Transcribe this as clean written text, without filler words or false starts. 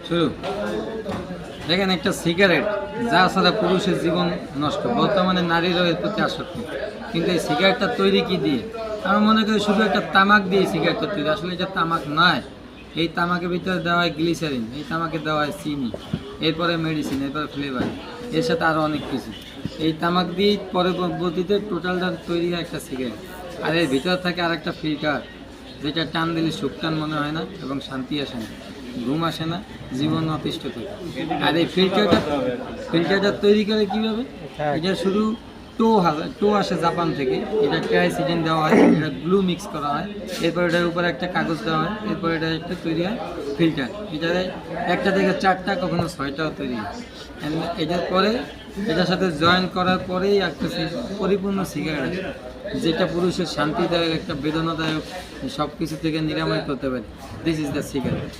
শুরু। দেখেন, একটা সিগারেট যা ছাড়া পুরুষের জীবন নষ্ট, বর্তমানে নারীরও এর প্রতি আসক্তি। কিন্তু এই সিগারেটটা তৈরি কি দিয়ে? আমি মনে করি শুধু একটা তামাক দিয়ে সিগারেটটা তৈরি। আসলে এটা তামাক নয়। এই তামাকের ভিতরে দেওয়া হয় গ্লিসারিন, এই তামাকে দেওয়া হয় চিনি, এরপরে মেডিসিন, এরপরে ফ্লেভার, এর সাথে আরও অনেক কিছু। এই তামাক দিয়ে পরবর্তীতে টোটালটা তৈরি হয় একটা সিগারেট। আর এর ভিতরে থাকে আর একটা ফিল্টার, যেটা টান দিলে সুখ টান মনে হয় না এবং শান্তি আসে না, ঘুম আসে না, জীবন অতিষ্ঠ থাকে। আর এই ফিল্টারটা তৈরি করে কীভাবে? এটা শুধু টো আসে জাপান থেকে, এটা ট্রাইসিডিন দেওয়া হয়, এটা গ্লু মিক্স করা হয়, এরপর এটার উপরে একটা কাগজ দেওয়া হয়, এরপর এটা একটা তৈরি হয় ফিল্টার। এটারে একটা থেকে 4টা, কখনো 6টাও তৈরি হয়। এটার পরে এটার সাথে জয়েন করার পরেই একটা পরিপূর্ণ সিগারেট আছে, যেটা পুরুষের শান্তিদায়ক, একটা বেদনাদায়ক, সব কিছু থেকে নিরাময় করতে পারে। This is the cigarette.